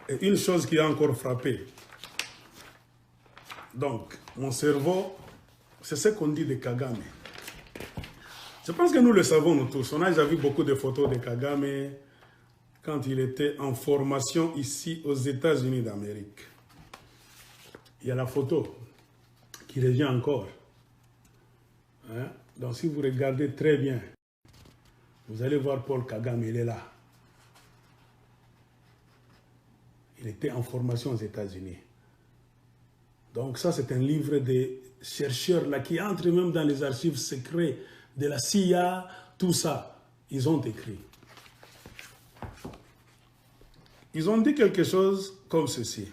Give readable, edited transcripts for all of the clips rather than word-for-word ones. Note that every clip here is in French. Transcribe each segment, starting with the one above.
Et une chose qui a encore frappé. Donc, mon cerveau, c'est ce qu'on dit de Kagame. Je pense que nous le savons, nous tous. On a déjà vu beaucoup de photos de Kagame quand il était en formation ici aux États-Unis d'Amérique. Il y a la photo qui revient encore. Hein? Donc, si vous regardez très bien, vous allez voir Paul Kagame, il est là. Il était en formation aux États-Unis. Donc ça, c'est un livre de chercheurs là, qui entrent même dans les archives secrets de la CIA, tout ça. Ils ont écrit. Ils ont dit quelque chose comme ceci.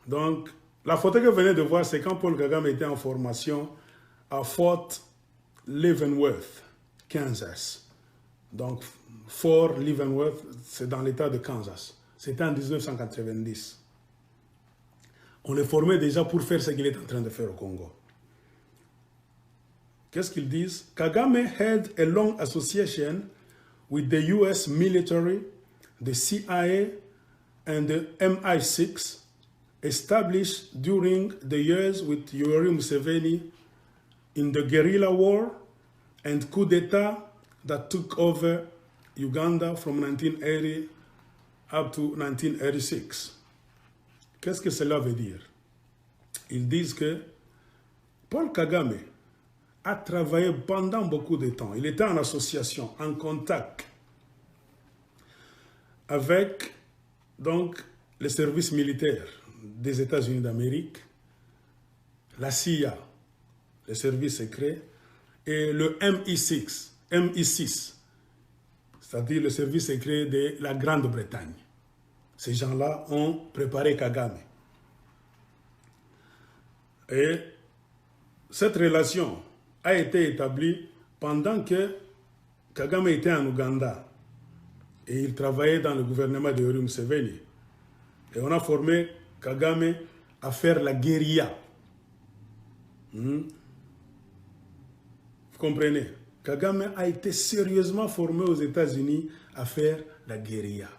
Donc, la photo que vous venez de voir, c'est quand Paul Kagame était en formation à Fort Leavenworth, Kansas. Donc, Fort Leavenworth, c'est dans l'état de Kansas. C'était en 1990. On le formait déjà pour faire ce qu'il est en train de faire au Congo. Qu'est-ce qu'ils disent? Kagame had a long association with the US military, the CIA, and the MI6, established during the years with Yoweri Museveni in the guerrilla war and coup d'etat that took over Uganda from 1980 up to 1986. Qu'est-ce que cela veut dire? Ils disent que Paul Kagame a travaillé pendant beaucoup de temps. Il était en association, en contact avec donc, les services militaires des États-Unis d'Amérique, la CIA, les services secrets, et le MI6, c'est-à-dire le service secret de la Grande-Bretagne. Ces gens-là ont préparé Kagame. Et cette relation a été établie pendant que Kagame était en Ouganda et il travaillait dans le gouvernement de Yoweri Museveni. Et on a formé Kagame à faire la guérilla. Vous comprenez? Kagame a été sérieusement formé aux États-Unis à faire la guérilla.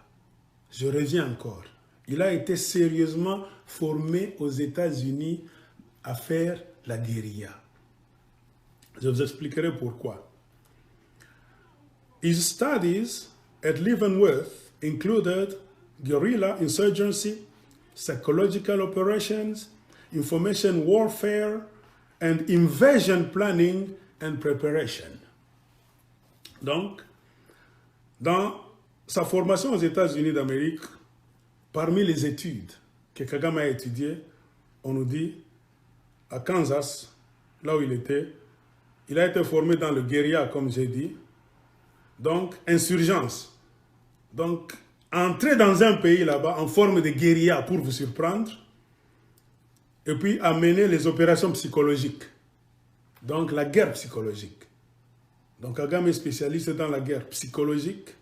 Je reviens encore. Il a été sérieusement formé aux États-Unis à faire la guérilla. Je vous expliquerai pourquoi. His studies at Leavenworth included guerrilla insurgency, psychological operations, information warfare, and invasion planning and preparation. Donc, dans sa formation aux États-Unis d'Amérique, parmi les études que Kagame a étudiées, on nous dit, à Kansas, là où il a été formé dans le guérilla, comme j'ai dit. Donc, insurgence. Donc, entrer dans un pays là-bas en forme de guérilla pour vous surprendre, et puis amener les opérations psychologiques. Donc, la guerre psychologique. Donc, Kagame est spécialiste dans la guerre psychologique,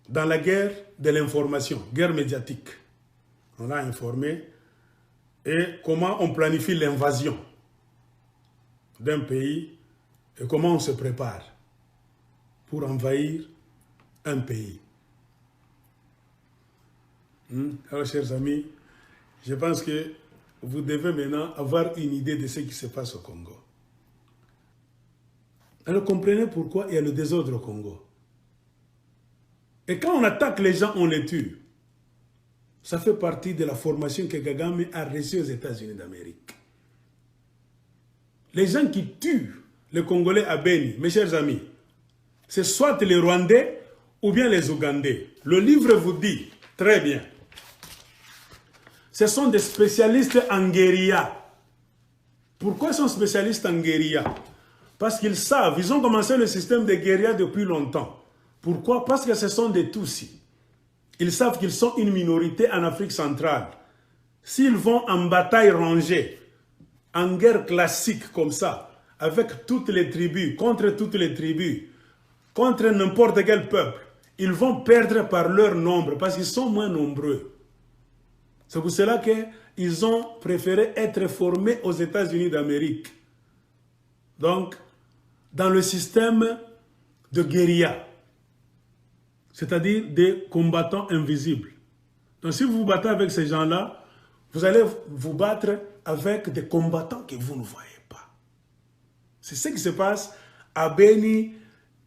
dans la guerre de l'information, guerre médiatique. On a informé et comment on planifie l'invasion d'un pays et comment on se prépare pour envahir un pays. Alors, chers amis, je pense que vous devez maintenant avoir une idée de ce qui se passe au Congo. Alors, comprenez pourquoi il y a le désordre au Congo. Et quand on attaque les gens, on les tue. Ça fait partie de la formation que Kagame a reçue aux États-Unis d'Amérique. Les gens qui tuent les Congolais à Beni, mes chers amis, c'est soit les Rwandais ou bien les Ougandais. Le livre vous dit très bien. Ce sont des spécialistes en guérilla. Pourquoi ils sont spécialistes en guérilla? Parce qu'ils savent, ils ont commencé le système de guérilla depuis longtemps. Pourquoi? Parce que ce sont des Tutsis. Ils savent qu'ils sont une minorité en Afrique centrale. S'ils vont en bataille rangée, en guerre classique comme ça, avec toutes les tribus, contre toutes les tribus, contre n'importe quel peuple, ils vont perdre par leur nombre parce qu'ils sont moins nombreux. C'est pour cela qu'ils ont préféré être formés aux États-Unis d'Amérique. Donc, dans le système de guérilla. c'est-à-dire des combattants invisibles. Donc si vous vous battez avec ces gens-là, vous allez vous battre avec des combattants que vous ne voyez pas. C'est ce qui se passe à Beni,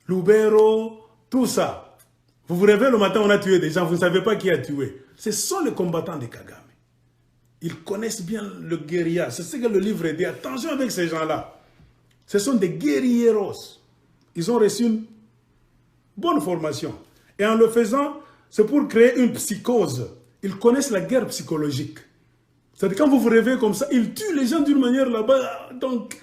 Lubero, tout ça. Vous vous réveillez le matin, on a tué des gens, vous ne savez pas qui a tué. Ce sont les combattants de Kagame. Ils connaissent bien le guérilla. C'est ce que le livre dit. Attention avec ces gens-là. Ce sont des guerrieros. Ils ont reçu une bonne formation. Et en le faisant, c'est pour créer une psychose. Ils connaissent la guerre psychologique. C'est-à-dire quand vous vous réveillez comme ça, ils tuent les gens d'une manière là-bas, donc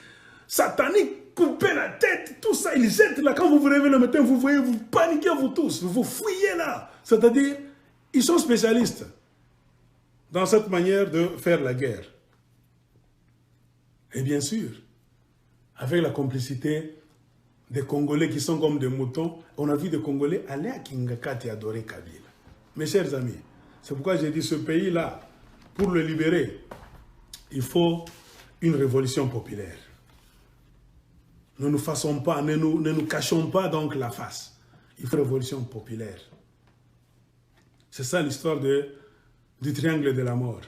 satanique, couper la tête, tout ça, ils jettent là. Quand vous vous réveillez le matin, vous voyez, vous paniquez vous tous, vous fouillez là. C'est-à-dire, ils sont spécialistes dans cette manière de faire la guerre. Et bien sûr, avec la complicité des Congolais qui sont comme des moutons, on a vu des Congolais aller à Kingakati et adorer Kabila. Mes chers amis, c'est pourquoi j'ai dit ce pays-là, pour le libérer, il faut une révolution populaire. Ne nous fassons pas, ne nous cachons pas donc la face. Il faut une révolution populaire. C'est ça l'histoire du triangle de la mort.